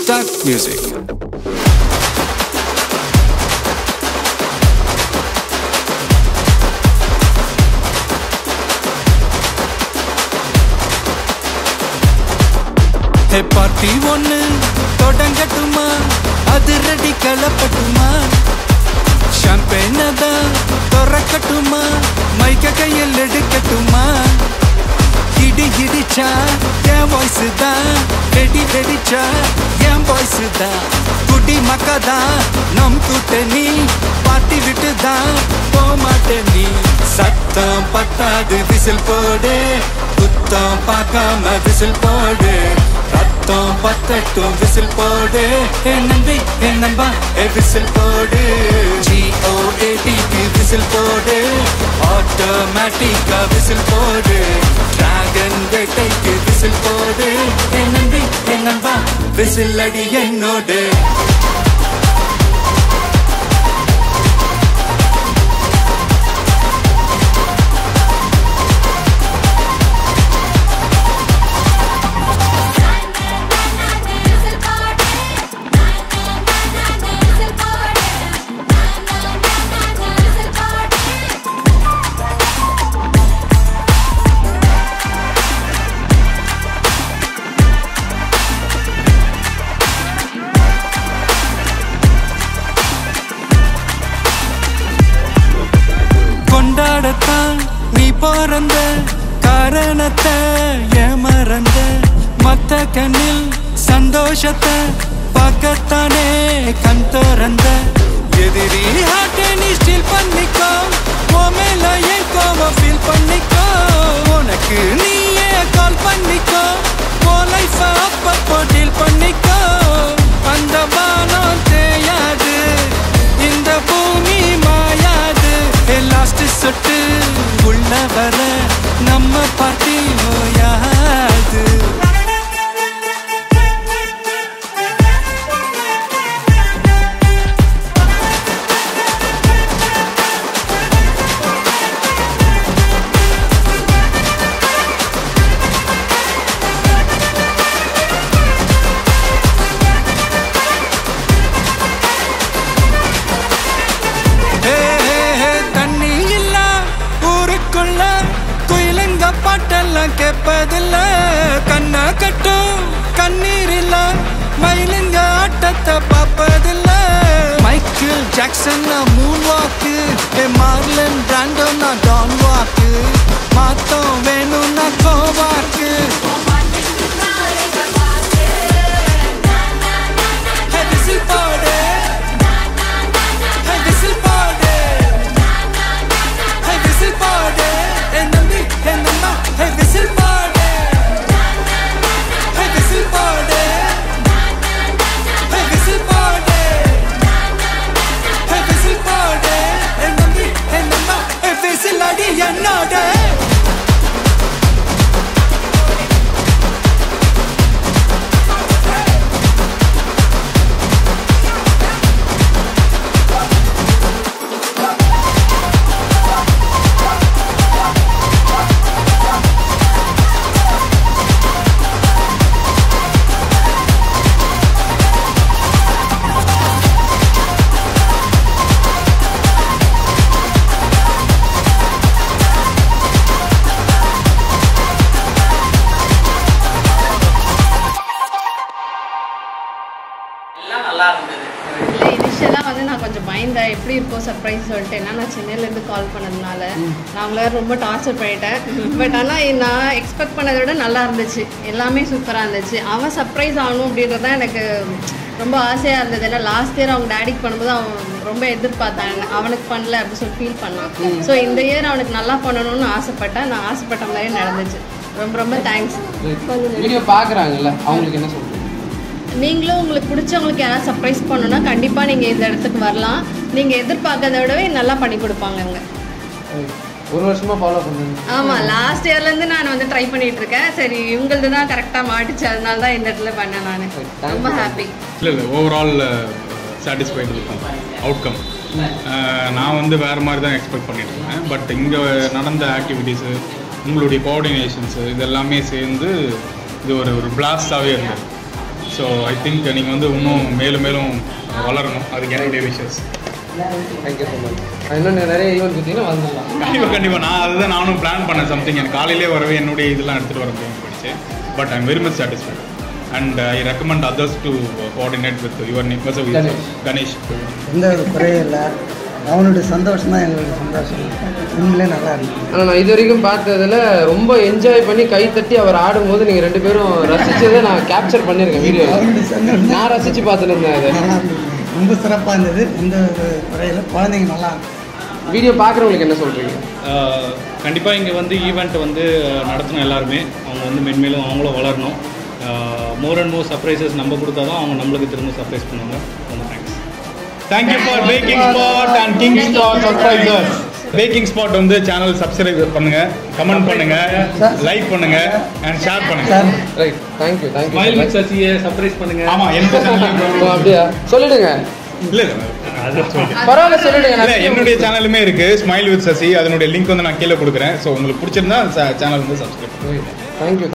Start music. Hey party one தொடங்கட்டுமா அது ready கலப்பட்டுமா champagne da தொறக்கட்டுமா மைக்க கையில் எடுக்கட்டுமா ஹிடி ஹிடிச்சா என் வாய்ஸ் தான் வெடி வெடிச்சா என் வாய்ஸ் தான் குடி மக்கதான் நம் கூட்டணி பாட்டி விட்டு தான் போமாட்டே நீ சத்தம் பத்தாது விசில் போடு குத்தம் பார்க்காம விசில் போடு ரத்தம் பத்தட்டும் விசில் போடு என் நம்பி என் நம்பா விசில் போடு GOATக்கு விசில் போடு ஆட்டோமேட்டிக்கா விசில் போடு டிராகன் வேட்டைக்கு விசில் போடு என் நம்பி என் நம்பா விசில் அடி என்னோடு நீ பிறந்த காரணத்தை ஏமறந்த மத்த கண்ணில் சந்தோஷத்தை பார்க்கத்தானே கண் திறந்த எதிரி ஹார்ட்டை நீ ஸ்டீல் பண்ணிக்கோ உன் மேல என் கோவம் ஃபீல் பண்ணிக்கோ உனக்கு நீயே கால் பண்ணிக்கோ உன் லைஃப அப்பப்போ டீல் பண்ணிக்கோ அந்த வானம் தேயாது இந்த பூமி மாயாது லாஸ்ட் சொட்டு உள்ள வர நம்ம பார்ட்டி நோயாது பாட்டெல்லாம் கேட்பதில்ல கண்ணா கட்டும் கண்ணீர் இல்ல மயிலுங்க ஆட்டத்தை பார்ப்பதில்ல மைக்கேல் ஜாக்சன் மூன் வாக்கு மார்லன் பிராண்டோ நான் டான் வாக்கு மாத்தம் வேணும்னா கோவாக்கு எப்படி இருக்கும் சர்ப்ரைஸ் சொல்லிட்டு நான் சென்னையிலேருந்து கால் பண்ணதுனால நான் அவங்கள ரொம்ப டார்ச்சர் பண்ணிட்டேன். பட் ஆனால் நான் எக்ஸ்பெக்ட் பண்ணதை விட நல்லா இருந்துச்சு, எல்லாமே சூப்பராக இருந்துச்சு. அவன் சர்ப்ரைஸ் ஆகணும் அப்படின்றது தான் எனக்கு ரொம்ப ஆசையாக இருந்தது. ஏன்னா லாஸ்ட் இயர் அவங்க டேடிக்கு பண்ணும்போது அவன் ரொம்ப எதிர்பார்த்தாங்க, அவனுக்கு பண்ணல அப்படின்னு சொல்லி ஃபீல் பண்ணான். ஸோ இந்த இயர் அவனுக்கு நல்லா பண்ணணும்னு ஆசைப்பட்டேன். நான் ஆசைப்பட்ட மாதிரியே நடந்துச்சு. ரொம்ப ரொம்ப தேங்க்ஸ். வீடியோ பார்க்குறாங்கல்ல அவங்களுக்கு என்ன சொல்லுங்கள்? நீங்களும் உங்களுக்கு பிடிச்சவங்களுக்கு யாராவது சர்ப்ரைஸ் பண்ணணும்னா கண்டிப்பாக நீங்கள் இந்த இடத்துக்கு வரலாம். நீங்கள் எதிர்பார்க்கறத விடவே நல்லா பண்ணி கொடுப்பாங்க அவங்க. ஒரு வருஷமாக ஃபாலோ பண்ணுங்க. ஆமாம், லாஸ்ட் இயர்லேருந்து நான் வந்து ட்ரை பண்ணிட்டு இருக்கேன். சரி, இவங்களது தான் கரெக்டாக மாட்டுச்சு, அதனால தான் இந்த இடத்துல பண்ணேன். நான் ரொம்ப ஹாப்பி. இல்லை ஓவரால் சாட்டிஸ்ஃபைடு இருக்கும் அவுட்கம். நான் வந்து வேறு மாதிரி தான் எக்ஸ்பெக்ட் பண்ணிட்டு இருந்தேன். பட் இங்கே நடந்த ஆக்டிவிட்டீஸு, உங்களுடைய கோஆர்டினேஷன்ஸு, இது எல்லாமே சேர்ந்து இது ஒரு பிளாஸ்டாகவே இருந்தது. ஸோ ஐ திங்க் நீங்கள் வந்து இன்னும் மேலும் மேலும் வளரணும். அதுக்கு என்னுடைய விஷஸ். Thank you so much. இன்னும் நிறைய ஈவெண்ட் பார்த்தீங்கன்னா வந்துடலாம். கண்டிப்பாக நானும் பிளான் பண்ணேன் சம்திங். எனக்கு காலையிலே வரவே என்னுடைய இதெல்லாம் எடுத்துகிட்டு வர முடியும் போயிடுச்சு. But I am very much satisfied and I recommend others to coordinate with your name Ganesh. எந்த ஒரு குறையும் இல்லை. அவனுடைய சந்தோஷம் தான் எங்களுடைய சந்தோஷம். உண்மையிலே நல்லா இருக்கு. ஆனால் நான் இது வரைக்கும் பார்த்ததில் ரொம்ப என்ஜாய் பண்ணி கை தட்டி அவர் ஆடும்போது நீங்கள் 2 பேரும் ரசித்ததை நான் கேப்சர் பண்ணியிருக்கேன் வீடியோ. அவனுடைய சந்தோஷம் நான் ரசித்து பார்த்துட்டு இருந்தேன். அது நல்லா இருந்தது. ரொம்ப சிறப்பாக இருந்தது. எந்த ஒரு குறையில குழந்தைங்க நல்லா இருக்கு. வீடியோ பார்க்குறவங்களுக்கு என்ன சொல்கிறீங்க? கண்டிப்பாக இங்கே வந்து ஈவெண்ட் வந்து நடத்தணும். எல்லாருமே அவங்க வந்து மென்மேலும் அவங்களும் வளரணும். மோர் அண்ட் மோர் சர்ப்ரைசஸ் நம்ம கொடுத்தா தான் அவங்க நம்மளுக்கு திரும்ப சர்ப்ரைஸ் பண்ணுவாங்க. ரொம்ப thanks. Thank you for Baking Spot and King Star surprisers. Baking Spot வந்து சேனல் சப்ஸ்கிரைப் பண்ணுங்க, கமெண்ட் பண்ணுங்க, லைக் பண்ணுங்க அண்ட் ஷேர் பண்ணுங்க. ரைட், தேங்க்யூ ஸ்மைல் வித் சசியை சர்ப்ரைஸ் பண்ணுங்க. ஆமாம், எந்த சேனல் அப்படியா சொல்லிடுங்க. இல்லை பரவாயில்ல சொல்லிடுங்க. இல்லை, என்னுடைய சேனலுமே இருக்கு, ஸ்மைல் வித் சசி. அதனுடைய லிங்க் வந்து நான் கீழே கொடுக்குறேன். ஸோ உங்களுக்கு பிடிச்சிருந்தா சேனல் வந்து சப்ஸ்கிரைப் பண்ணுங்க. தேங்க்யூ.